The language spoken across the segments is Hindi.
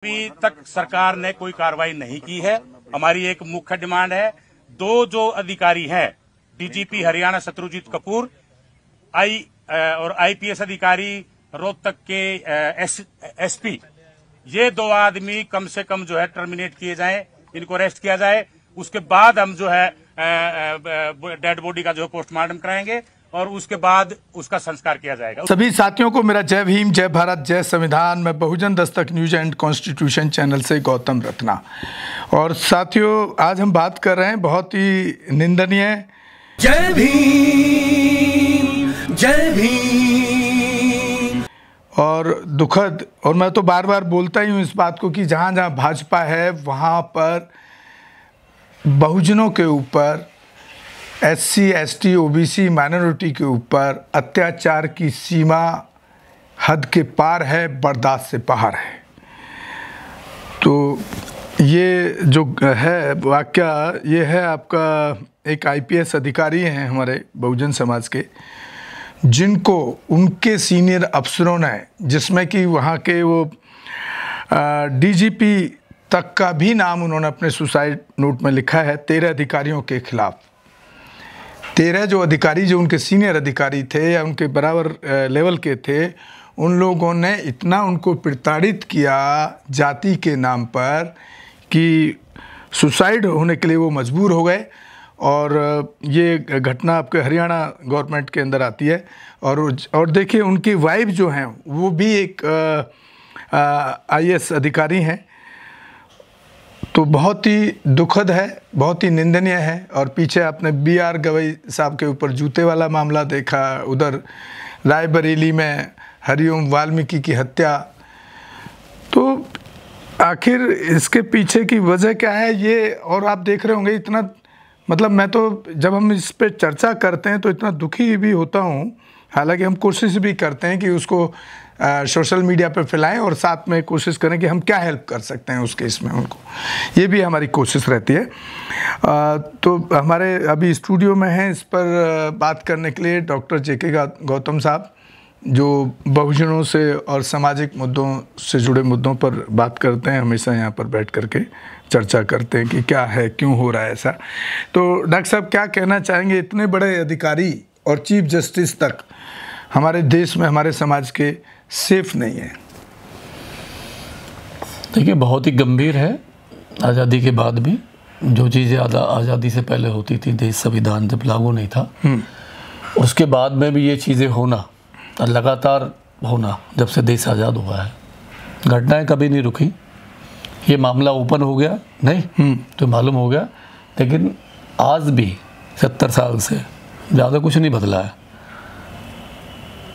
अभी तक सरकार ने कोई कार्रवाई नहीं की है। हमारी एक मुख्य डिमांड है, दो जो अधिकारी हैं, डीजीपी हरियाणा शत्रुजीत कपूर और आईपीएस अधिकारी रोहतक के एसपी, ये दो आदमी कम से कम जो है टर्मिनेट किए जाएं, इनको अरेस्ट किया जाए। उसके बाद हम जो है डेड बॉडी का जो है पोस्टमार्टम कराएंगे और उसके बाद उसका संस्कार किया जाएगा। सभी साथियों को मेरा जय भीम, जय भारत, जय संविधान। मैं बहुजन Dastak news and constitution channel से गौतम रत्ना। और साथियों, आज हम बात कर रहे हैं बहुत ही निंदनीय, जय भीम, जय भीम, और दुखद, और मैं तो बार बार बोलता ही हूँ इस बात को कि जहाँ जहाँ भाजपा है वहाँ पर बहुजनों के ऊपर, SC, ST, OBC माइनॉरिटी के ऊपर अत्याचार की सीमा हद के पार है, बर्दाश्त से बाहर है। तो ये जो है वाकया, ये है आपका एक IPS अधिकारी हैं हमारे बहुजन समाज के, जिनको उनके सीनियर अफसरों ने, जिसमें कि वहाँ के वो DGP तक का भी नाम उन्होंने अपने सुसाइड नोट में लिखा है, 13 अधिकारियों के खिलाफ। 13 जो अधिकारी, जो उनके सीनियर अधिकारी थे या उनके बराबर लेवल के थे, उन लोगों ने इतना उनको प्रताड़ित किया जाति के नाम पर कि सुसाइड होने के लिए वो मजबूर हो गए। और ये घटना आपके हरियाणा गवर्नमेंट के अंदर आती है। और देखिए, उनकी वाइफ जो हैं वो भी एक IAS अधिकारी हैं। तो बहुत ही दुखद है, बहुत ही निंदनीय है। और पीछे आपने BR गवई साहब के ऊपर जूते वाला मामला देखा, उधर रायबरेली में हरिओम वाल्मीकि की हत्या। तो आखिर इसके पीछे की वजह क्या है ये, और आप देख रहे होंगे इतना, मतलब मैं तो जब हम इस पे चर्चा करते हैं तो इतना दुखी भी होता हूँ। हालांकि हम कोशिश भी करते हैं कि उसको सोशल मीडिया पर फैलाएं और साथ में कोशिश करें कि हम क्या हेल्प कर सकते हैं उस केस में उनको, ये भी हमारी कोशिश रहती है। तो हमारे अभी स्टूडियो में हैं इस पर बात करने के लिए डॉक्टर JK गौतम साहब, जो बहुजनों से और सामाजिक मुद्दों से जुड़े मुद्दों पर बात करते हैं, हमेशा यहाँ पर बैठ करके चर्चा करते हैं कि क्या है, क्यों हो रहा है ऐसा। तो डॉक्टर साहब, क्या कहना चाहेंगे, इतने बड़े अधिकारी और चीफ जस्टिस तक हमारे देश में, हमारे समाज के सेफ नहीं है? देखिए, बहुत ही गंभीर है। आज़ादी के बाद भी जो चीज़ें आज़ादी से पहले होती थी, देश संविधान जब लागू नहीं था, उसके बाद में भी ये चीज़ें होना, लगातार होना, जब से देश आज़ाद हुआ है, घटनाएं कभी नहीं रुकी। ये मामला ओपन हो गया नहीं तो मालूम हो गया, लेकिन आज भी 70 साल से ज़्यादा कुछ नहीं बदला है।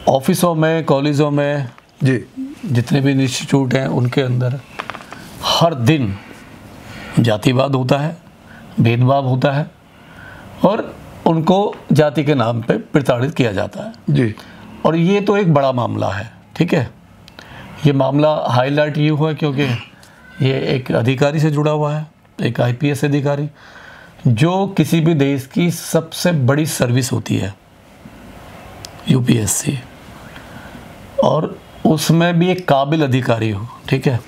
ऑफिसों में, कॉलेजों में, जी, जितने भी इंस्टीट्यूट हैं उनके अंदर हर दिन जातिवाद होता है, भेदभाव होता है और उनको जाति के नाम पे प्रताड़ित किया जाता है। जी। और ये तो एक बड़ा मामला है, ठीक है। ये मामला हाईलाइट ये हुआ क्योंकि ये एक अधिकारी से जुड़ा हुआ है, एक IPS अधिकारी, जो किसी भी देश की सबसे बड़ी सर्विस होती है, UPSC, और उसमें भी एक काबिल अधिकारी हो, ठीक है।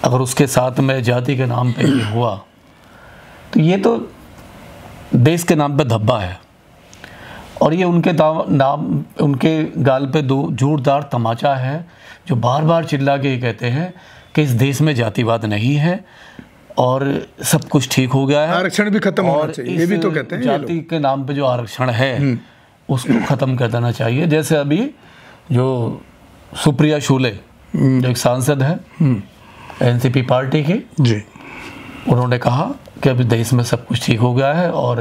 अगर उसके साथ में जाति के नाम पे ये हुआ तो ये तो देश के नाम पे धब्बा है। और ये उनके नाम, उनके गाल पे दो जोरदार तमाचा है, जो बार बार चिल्ला के कहते हैं कि इस देश में जातिवाद नहीं है और सब कुछ ठीक हो गया है, आरक्षण भी खत्म होना चाहिए, ये भी तो कहते हैं। जाति के नाम पे जो आरक्षण है उसको ख़त्म कर देना चाहिए। जैसे अभी जो सुप्रिया शुले, जो एक सांसद है NCP पार्टी की, जी, उन्होंने कहा कि अभी देश में सब कुछ ठीक हो गया है और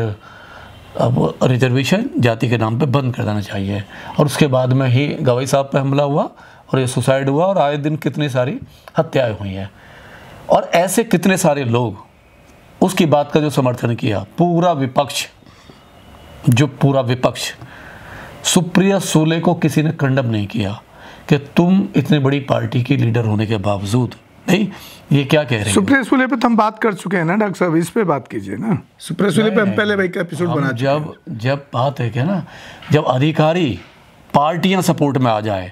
अब रिजर्वेशन जाति के नाम पे बंद कर देना चाहिए। और उसके बाद में ही गवई साहब पे हमला हुआ और ये सुसाइड हुआ और आए दिन कितनी सारी हत्याएं हुई हैं। और ऐसे कितने सारे लोग उसकी बात का जो समर्थन किया, पूरा विपक्ष, जो पूरा विपक्ष, सुप्रिया शुले को किसी ने कंडम नहीं किया कि तुम इतनी बड़ी पार्टी की लीडर होने के बावजूद, नहीं, ये क्या कह रहे हैं। सुप्रिया शुले पे तो हम बात कर चुके हैं ना डॉक्टर साहब, इस पे बात कीजिए ना। सुप्रिया शुले पे हम पहले भाई का एपिसोड बना चुके हैं। जब बात है क्या ना, जब अधिकारी पार्टियां सपोर्ट में आ जाए,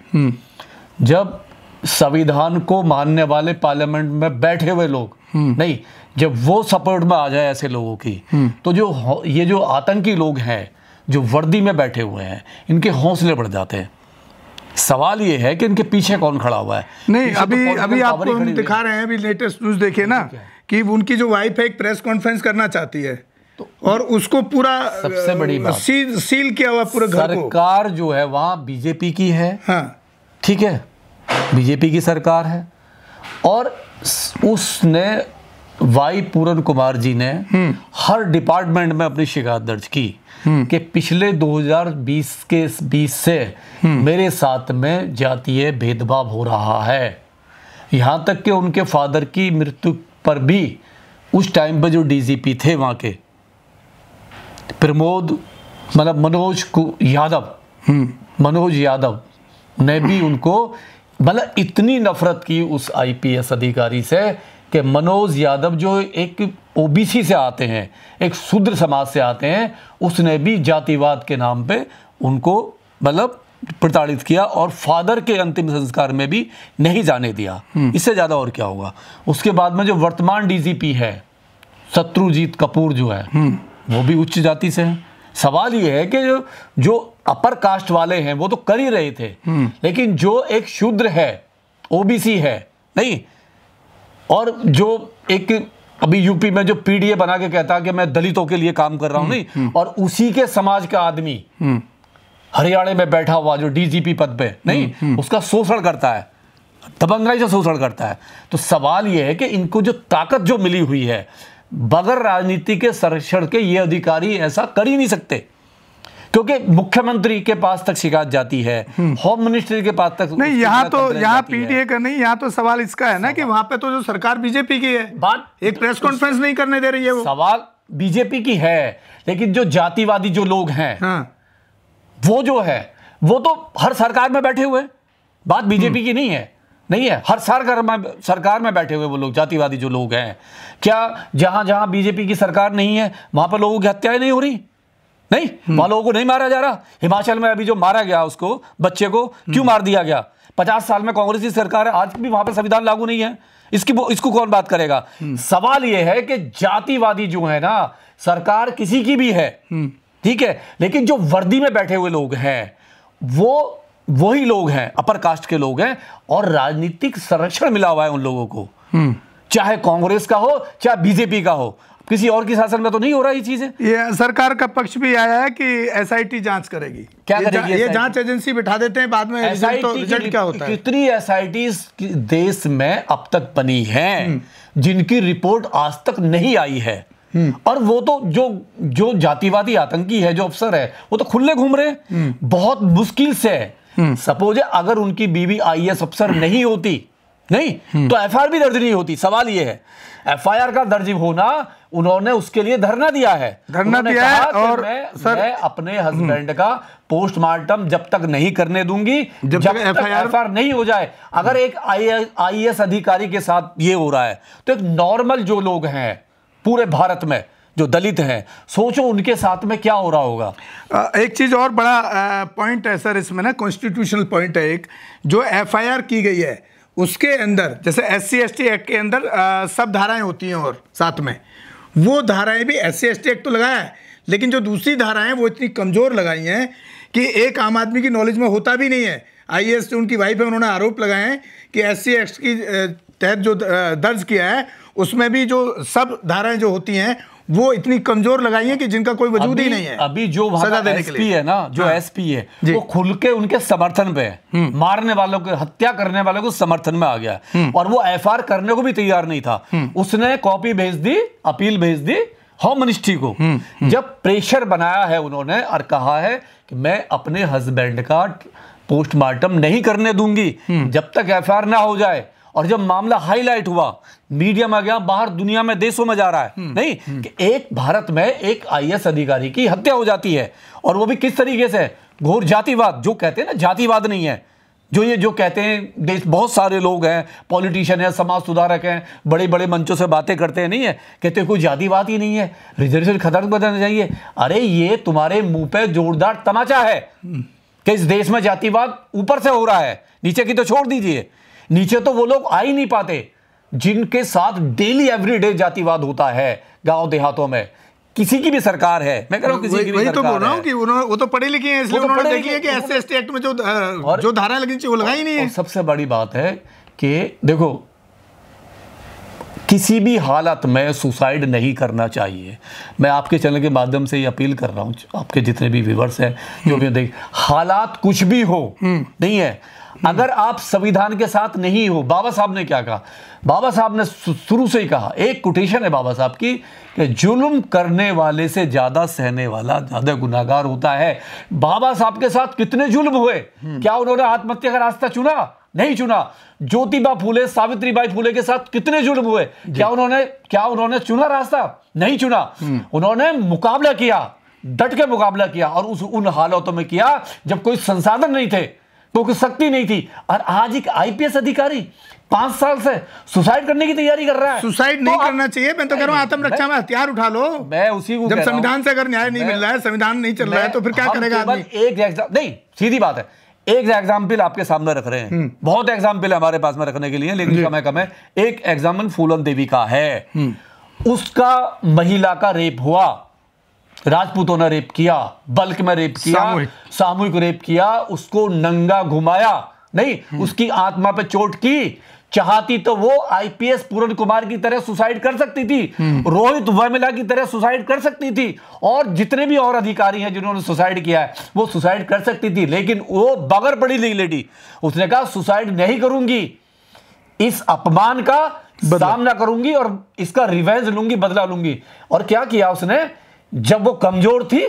जब संविधान को मानने वाले पार्लियामेंट में बैठे हुए लोग नहीं, जब वो सपोर्ट में आ जाए ऐसे लोगों की, तो जो ये जो आतंकी लोग हैं जो वर्दी में बैठे हुए हैं, इनके हौसले बढ़ जाते हैं। सवाल ये है कि इनके पीछे कौन खड़ा हुआ है। नहीं, अभी आपको हम दिखा रहे हैं, अभी लेटेस्ट न्यूज़ देखिए ना कि उनकी जो वाइफ है एक प्रेस कॉन्फ्रेंस करना चाहती है और उसको पूरा सबसे बड़ी बात सील किया हुआ पूरा घर को। सरकार जो है वहाँ बीजेपी की है, हाँ ठीक है, बीजेपी की सरकार है, और उसने वाई पूरन कुमार जी ने हर डिपार्टमेंट में अपनी शिकायत दर्ज की कि पिछले 2020 से मेरे साथ में जातीय भेदभाव हो रहा है। यहाँ तक कि उनके फादर की मृत्यु पर भी उस टाइम पे जो डीजीपी थे वहाँ के मनोज यादव ने भी उनको इतनी नफरत की उस आईपीएस अधिकारी से कि मनोज यादव जो एक ओबीसी से आते हैं, एक शूद्र समाज से आते हैं, उसने भी जातिवाद के नाम पे उनको प्रताड़ित किया और फादर के अंतिम संस्कार में भी नहीं जाने दिया। इससे ज़्यादा और क्या होगा। उसके बाद में जो वर्तमान डीजीपी है शत्रुजीत कपूर जो है वो भी उच्च जाति से है। सवाल ये है कि जो अपर कास्ट वाले हैं वो तो कर ही रहे थे, लेकिन जो एक शूद्र है, ओबीसी है नहीं, और जो एक अभी यूपी में जो पीडीए बना के कहता है कि मैं दलितों के लिए काम कर रहा हूं नहीं, और उसी के समाज का आदमी हरियाणा में बैठा हुआ जो डीजीपी पद पे नहीं, उसका शोषण करता है, दबंगाई से शोषण करता है। तो सवाल यह है कि इनको जो ताकत जो मिली हुई है, बगैर राजनीति के संरक्षण के ये अधिकारी ऐसा कर ही नहीं सकते, क्योंकि मुख्यमंत्री के पास तक शिकायत जाती है, होम मिनिस्ट्री के पास तक नहीं। यहाँ पीटीए का नहीं, यहाँ तो सवाल इसका है ना कि वहां पे तो जो सरकार बीजेपी की है, बात एक प्रेस कॉन्फ्रेंस नहीं करने दे रही है। वो सवाल बीजेपी की है, लेकिन जो जातिवादी जो लोग हैं, हाँ, वो जो है वो तो हर सरकार में बैठे हुए, बात बीजेपी की नहीं है, हर सरकार में बैठे हुए वो लोग जातिवादी जो लोग हैं। क्या जहां जहां बीजेपी की सरकार नहीं है वहां पर लोगों की हत्याएं नहीं हो रही? नहीं, वहां लोगों को नहीं मारा जा रहा। हिमाचल में अभी जो मारा गया उसको, बच्चे को क्यों मार दिया गया? 50 साल में कांग्रेस की सरकार है, आज भी वहां पर संविधान लागू नहीं है। इसको कौन बात करेगा? सवाल यह है कि जातिवादी जो है ना, सरकार किसी की भी है, ठीक है, लेकिन जो वर्दी में बैठे हुए लोग हैं वो वही लोग हैं, अपर कास्ट के लोग हैं, और राजनीतिक संरक्षण मिला हुआ है उन लोगों को, चाहे कांग्रेस का हो चाहे बीजेपी का हो। किसी और की शासन में तो नहीं हो रहा ये चीजें। ये सरकार का पक्ष भी आया है कि एसआईटी जांच करेगी। क्या करेगी? ये जांच एजेंसी बिठा देते हैं, बाद में रिजल्ट क्या होता है? कितनी एसआईटीज देश में अब तक बनी हैं जिनकी रिपोर्ट आज तक नहीं आई है, और वो तो जो जातिवादी आतंकी है, जो अफसर है, वो तो खुले घूम रहे हैं। बहुत मुश्किल से सपोज अगर उनकी बीवी आईएएस अफसर नहीं होती नहीं तो एफआईआर भी दर्ज नहीं होती। सवाल ये है, एफआईआर का दर्ज होना, उन्होंने उसके लिए धरना दिया है, और मैं अपने हस्बैंड का पोस्टमार्टम जब तक नहीं करने दूंगी जब तक एफआईआर नहीं हो जाए। अगर एक आईएएस अधिकारी के साथ ये हो रहा है तो एक नॉर्मल जो लोग हैं पूरे भारत में जो दलित हैं, सोचो उनके साथ में क्या हो रहा होगा। एक चीज और बड़ा पॉइंट है सर इसमें ना, कॉन्स्टिट्यूशनल पॉइंट है एक, जो एफआईआर की गई है उसके अंदर जैसे SC/ST एक्ट के अंदर सब धाराएं होती हैं, और साथ में वो धाराएं भी SC/ST एक्ट तो लगाया है, लेकिन जो दूसरी धाराएं वो इतनी कमज़ोर लगाई हैं कि एक आम आदमी की नॉलेज में होता भी नहीं है। आईएएस जो उनकी वाइफ है, उन्होंने आरोप लगाए हैं कि SC एक्ट की तहत जो दर्ज किया है उसमें भी जो सब धाराएं जो होती हैं वो इतनी कमजोर लगाई हैं कि जिनका कोई वजूद ही नहीं है। अभी जो वहां एसपी है ना, जो एसपी है वो खुल के उनके समर्थन पे है, मारने वालों के, हत्या करने वालों को समर्थन में आ गया, और वो एफआईआर करने को भी तैयार नहीं था। उसने कॉपी भेज दी, अपील भेज दी होम मिनिस्ट्री को। जब प्रेशर बनाया है उन्होंने और कहा है कि मैं अपने हस्बैंड का पोस्टमार्टम नहीं करने दूंगी जब तक एफआईआर ना हो जाए, और जब मामला हाईलाइट हुआ, मीडिया में गया, बाहर दुनिया में, देशों में जा रहा है नहीं कि एक भारत में एक आईएएस अधिकारी की हत्या हो जाती है, और वो भी किस तरीके से, घोर जातिवाद, जो कहते हैं ना जातिवाद नहीं है, जो कहते हैं देश, बहुत सारे लोग हैं, पॉलिटिशियन है, समाज सुधारक हैं, बड़े बड़े मंचों से बातें करते हैं, नहीं है, कहते हैं कोई जातिवाद ही नहीं है, रिजर्वेशन खत्म कर देना चाहिए। अरे ये तुम्हारे मुंह पे जोरदार तमाचा है कि इस देश में जातिवाद ऊपर से हो रहा है, नीचे की तो छोड़ दीजिए। नीचे तो वो लोग आ ही नहीं पाते जिनके साथ डेली एवरीडे जातिवाद होता है गांव देहातों में। किसी की भी सरकार है, मैं कह रहा हूं किसी की भी वही तो सरकार बोल रहा हूं है। कि वो तो पढ़े लिखे हैं, इसलिए वो तो उन्होंने पढ़े देख लिया कि लिखे- एससी एक्ट में जो धारा लगनी चाहिए वो लगाई नहीं है। और सबसे बड़ी बात है कि देखो, किसी भी हालत में सुसाइड नहीं करना चाहिए। मैं आपके चैनल के माध्यम से ये अपील कर रहा हूँ, आपके जितने भी व्यूअर्स हैं, जो भी देख, हालात कुछ भी हो नहीं है, अगर आप संविधान के साथ नहीं हो। बाबा साहब ने क्या कहा? बाबा साहब ने शुरू से ही कहा, एक कोटेशन है बाबा साहब की, कि जुल्म करने वाले से ज्यादा सहने वाला ज्यादा गुनाहगार होता है। बाबा साहब के साथ कितने जुल्म हुए? क्या उन्होंने आत्महत्या का रास्ता चुना? नहीं चुना। ज्योतिबा फूले, सावित्रीबाई फूले के साथ कितने जुल्म हुए? क्या उन्होंने चुना रास्ता? नहीं चुना। उन्होंने मुकाबला किया, डट के मुकाबला किया, और उन हालातों में किया जब कोई संसाधन नहीं थे, कोई शक्ति नहीं थी। और आज एक आईपीएस अधिकारी 5 साल से सुसाइड करने की तैयारी कर रहा है। सुसाइड नहीं करना चाहिए। मैं तो कह रहा हूं आत्मरक्षा में हथियार उठा लो। मैं उसी को जब संविधान से अगर न्याय नहीं मिल रहा है, संविधान नहीं चल रहा है, तो फिर क्या करेगा आदमी? नहीं, सीधी बात है, एक एग्जाम्पल आपके सामने रख रहे हैं। बहुत एग्जाम्पल है हमारे पास में रखने के लिए, लेकिन समय कम है। एक एग्जाम्पल फूलन देवी का है। उसका महिला का रेप हुआ, राजपूतों ने रेप किया, बल्क में रेप किया, सामूहिक रेप किया, उसको नंगा घुमाया, नहीं उसकी आत्मा पे चोट की। चाहती तो वो आईपीएस पूरन कुमार की तरह सुसाइड कर सकती थी, रोहित वेमुला की तरह सुसाइड कर सकती थी, और जितने भी और अधिकारी हैं जिन्होंने सुसाइड किया है वो सुसाइड कर सकती थी। लेकिन वो बगैर पढ़ी लिखी लेडी, उसने कहा सुसाइड नहीं करूंगी, इस अपमान का सामना करूंगी और इसका रिवेंज लूंगी, बदला लूंगी। और क्या किया उसने? जब वो कमजोर थी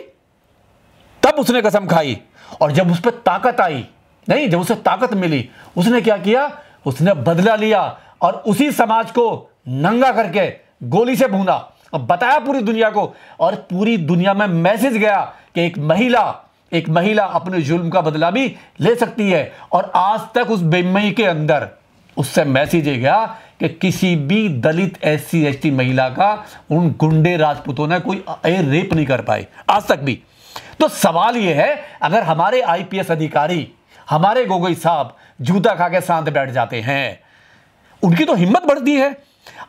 तब उसने कसम खाई, और जब उस पर ताकत आई, नहीं जब उसे ताकत मिली, उसने क्या किया? उसने बदला लिया और उसी समाज को नंगा करके गोली से भूना और बताया पूरी दुनिया को, और पूरी दुनिया में मैसेज गया कि एक महिला अपने जुल्म का बदला भी ले सकती है। और आज तक उस बेमई के अंदर उससे मैसेज गया कि किसी भी दलित एससी एसटी महिला का उन गुंडे राजपूतों ने कोई रेप नहीं कर पाए आज तक भी। तो सवाल यह है, अगर हमारे आईपीएस अधिकारी, हमारे गोगोई साहब जूता खा के शांत बैठ जाते हैं, उनकी तो हिम्मत बढ़ती है।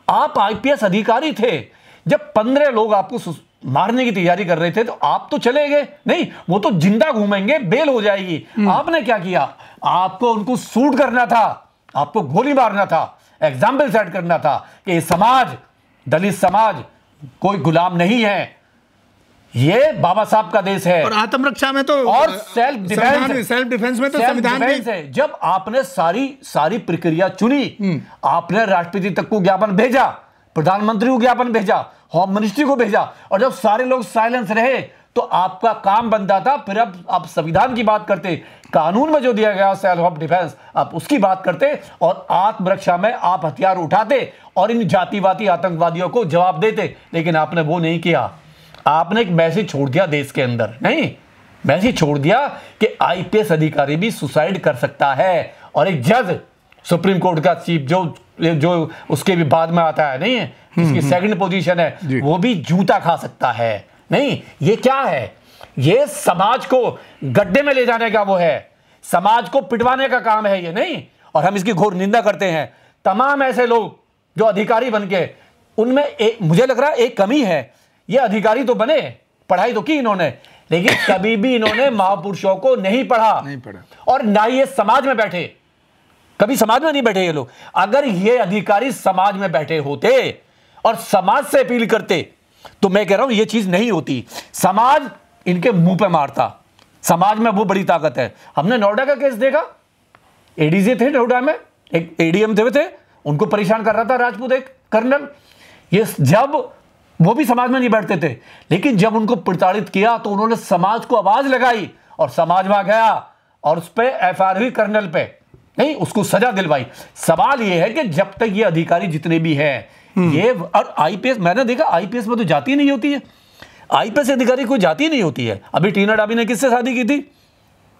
आप आईपीएस अधिकारी थे, जब 15 लोग आपको मारने की तैयारी कर रहे थे तो आप तो चले गए, नहीं वो तो जिंदा घूमेंगे, बेल हो जाएगी। आपने क्या किया? आपको उनको शूट करना था, आपको गोली मारना था, एग्जाम्पल सेट करना था कि समाज, दलित समाज कोई गुलाम नहीं है, ये बाबा साहब का देश है। और आत्मरक्षा में तो, और सेल्फ डिफेंस में तो संविधान है। जब आपने सारी प्रक्रिया चुनी, आपने राष्ट्रपति तक को ज्ञापन भेजा, प्रधानमंत्री को ज्ञापन भेजा, होम मिनिस्ट्री को भेजा, और जब सारे लोग साइलेंस रहे तो आपका काम बनता था। फिर अब आप संविधान की बात करते, कानून में जो दिया गया सेल्फ ऑफ डिफेंस, आप उसकी बात करते, और आत्मरक्षा में आप हथियार उठाते और इन जातिवादी आतंकवादियों को जवाब देते। लेकिन आपने वो नहीं किया। आपने एक मैसेज छोड़ दिया देश के अंदर, नहीं मैसेज छोड़ दिया कि आईपीएस अधिकारी भी सुसाइड कर सकता है। और एक जज, सुप्रीम कोर्ट का चीफ, जो उसके भी बाद में आता है, नहीं है जिसकी सेकंड पोजीशन है, वो भी जूता खा सकता है। नहीं, ये क्या है? ये समाज को गड्ढे में ले जाने का वो है, समाज को पिटवाने का काम है ये, नहीं। और हम इसकी घोर निंदा करते हैं। तमाम ऐसे लोग जो अधिकारी बन के, उनमें मुझे लग रहा है एक कमी है। ये अधिकारी तो बने, पढ़ाई तो की इन्होंने, लेकिन कभी भी इन्होंने महापुरुषों को नहीं पढ़ा, और ना ही ये समाज में बैठे, कभी समाज में नहीं बैठे ये लोग। अगर ये अधिकारी समाज में बैठे होते और समाज से अपील करते तो मैं कह रहा हूं ये चीज नहीं होती। समाज इनके मुंह पे मारता, समाज में वो बड़ी ताकत है। हमने नोएडा का केस देखा, एडीजे थे नोएडा में, एक एडीएम थे, उनको परेशान कर रहा था राजपूत एक कर्नल। ये जब वो भी समाज में नहीं बैठते थे, लेकिन जब उनको प्रताड़ित किया तो उन्होंने समाज को आवाज लगाई और समाज में गया और उस पर एफआईआर हुई कर्नल पे, नहीं उसको सजा दिलवाई। सवाल ये है कि जब तक ये अधिकारी जितने भी हैं, ये और आईपीएस, मैंने देखा आईपीएस में तो जाति नहीं होती है, आईपीएस अधिकारी कोई जाति नहीं होती है। अभी टीना डाबी ने किससे शादी की थी?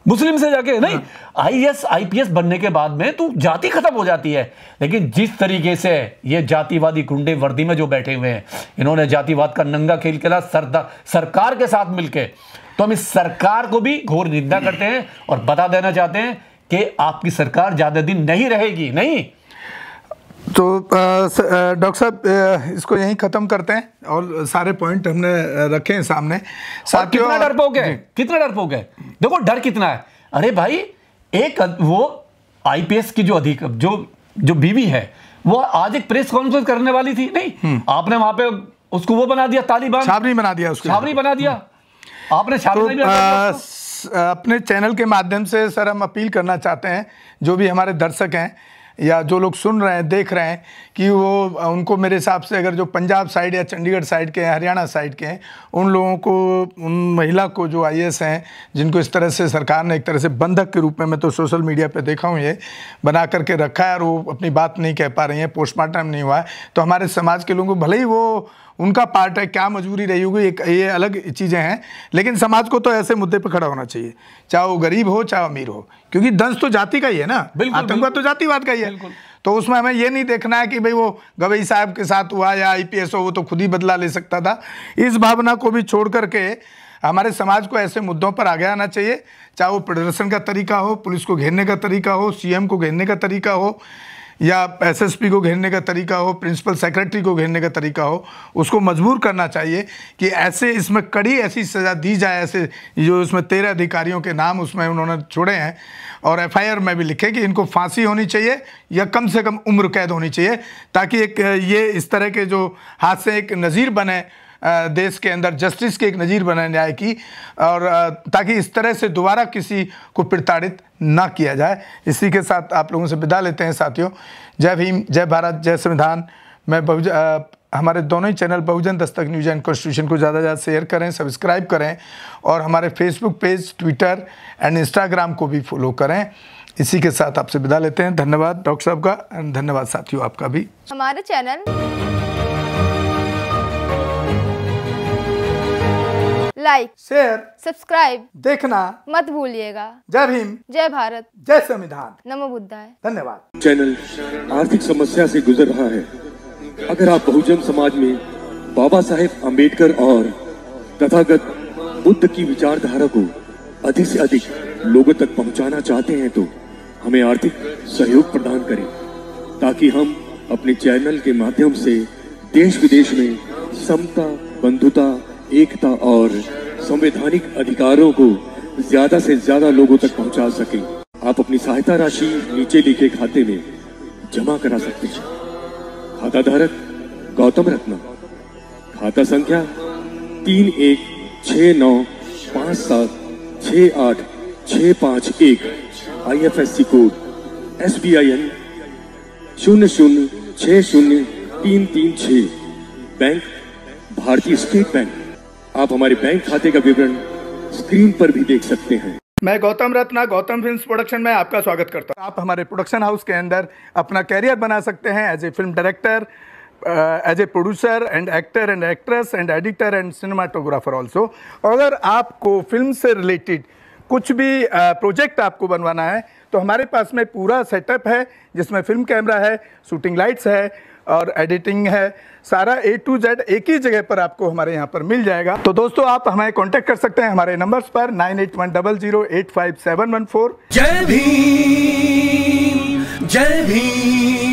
मुस्लिम से जाके, नहीं। आईपीएस बनने के बाद में तो जाति खत्म हो जाती है। लेकिन जिस तरीके से ये जातिवादी गुंडे वर्दी में जो बैठे हुए हैं, इन्होंने जातिवाद का नंगा खेल खेला सरकार के साथ मिलके, तो हम इस सरकार को भी घोर निंदा करते हैं और बता देना चाहते हैं कि आपकी सरकार ज्यादा दिन नहीं रहेगी। नहीं तो डॉक्टर साहब इसको यहीं ख़त्म करते हैं और सारे पॉइंट हमने रखे हैं सामने। साथियों कितना डरपोक है, कितना डरपोक है, देखो डर कितना है। अरे भाई एक वो आईपीएस की जो बीवी है वो आज एक प्रेस कॉन्फ्रेंस करने वाली थी, नहीं आपने वहां पे उसको वो बना दिया, तालिबान छावनी बना दिया, उसको छावनी बना दिया आपने। छावनी अपने चैनल के माध्यम से सर हम अपील करना चाहते हैं, जो भी हमारे दर्शक हैं या जो लोग सुन रहे हैं देख रहे हैं, कि वो उनको मेरे हिसाब से अगर जो पंजाब साइड या चंडीगढ़ साइड के हैं, हरियाणा साइड के हैं, उन लोगों को, उन महिला को जो आईएएस हैं जिनको इस तरह से सरकार ने एक तरह से बंधक के रूप में, मैं तो सोशल मीडिया पे देखा हूँ, ये बना करके रखा है और वो अपनी बात नहीं कह पा रही हैं, पोस्टमार्टम नहीं हुआ है, तो हमारे समाज के लोगों को भले ही वो उनका पार्ट है, क्या मजबूरी रही होगी ये अलग चीज़ें हैं, लेकिन समाज को तो ऐसे मुद्दे पर खड़ा होना चाहिए, चाहे वो गरीब हो चाहे अमीर हो, क्योंकि दंश तो जाति का ही है ना, आतंकवाद तो जातिवाद का ही है। तो उसमें हमें ये नहीं देखना है कि भाई वो गवई साहब के साथ हुआ या आईपीएस हो, वो तो खुद ही बदला ले सकता था। इस भावना को भी छोड़ करके हमारे समाज को ऐसे मुद्दों पर आगे आना चाहिए, चाहे वो प्रदर्शन का तरीका हो, पुलिस को घेरने का तरीका हो, सीएम को घेरने का तरीका हो, या एसएसपी को घेरने का तरीका हो, प्रिंसिपल सेक्रेटरी को घेरने का तरीका हो, उसको मजबूर करना चाहिए कि ऐसे इसमें कड़ी ऐसी सज़ा दी जाए। ऐसे जो इसमें 13 अधिकारियों के नाम उसमें उन्होंने छोड़े हैं और एफआईआर में भी लिखे कि इनको फांसी होनी चाहिए या कम से कम उम्र कैद होनी चाहिए, ताकि एक ये इस तरह के जो हादसे एक नज़ीर बने देश के अंदर, जस्टिस के एक नज़ीर बने न्याय की, और ताकि इस तरह से दोबारा किसी को प्रताड़ित ना किया जाए। इसी के साथ आप लोगों से विदा लेते हैं साथियों। जय भीम, जय भारत, जय संविधान। मैं हमारे दोनों ही channel Bahujan Dastak news and constitution को ज़्यादा से ज़्यादा शेयर करें, सब्सक्राइब करें और हमारे Facebook page, Twitter and Instagram को भी फॉलो करें। इसी के साथ आपसे विदा लेते हैं। धन्यवाद डॉक्टर साहब का, धन्यवाद साथियों आपका भी। हमारे चैनल लाइक, शेयर, सब्सक्राइब देखना मत भूलिएगा। जय भीम, जय भारत, जय संविधान, नमो बुद्धाय। धन्यवाद। चैनल आर्थिक समस्या से गुजर रहा है। अगर आप बहुजन समाज में बाबा साहेब अम्बेडकर और तथागत बुद्ध की विचारधारा को अधिक से अधिक लोगों तक पहुंचाना चाहते हैं तो हमें आर्थिक सहयोग प्रदान करें, ताकि हम अपने चैनल के माध्यम से देश विदेश में समता, बंधुता, एकता और संवैधानिक अधिकारों को ज्यादा से ज्यादा लोगों तक पहुंचा सकें। आप अपनी सहायता राशि नीचे लिखे खाते में जमा करा सकते हैं। खाता धारक गौतम रत्ना, खाता संख्या 316957686551, IFSC कोड SBIN 0060336, बैंक भारतीय स्टेट बैंक। आप हमारे बैंक खाते का विवरण स्क्रीन पर भी देख सकते हैं। मैं गौतम रत्ना गौतम फिल्म्स प्रोडक्शन में आपका स्वागत करता हूं। आप हमारे प्रोडक्शन हाउस के अंदर अपना कैरियर बना सकते हैं as a film director, as a producer and actor and actress and editor and cinematographer also. अगर आपको फिल्म से रिलेटेड कुछ भी प्रोजेक्ट आपको बनवाना है तो हमारे पास में पूरा सेटअप है, जिसमें फिल्म कैमरा है, शूटिंग लाइट्स है और एडिटिंग है। सारा A to Z एक ही जगह पर आपको हमारे यहाँ पर मिल जाएगा। तो दोस्तों आप हमें कांटेक्ट कर सकते हैं हमारे नंबर्स पर 9810085714। जय भीम, जय भीम।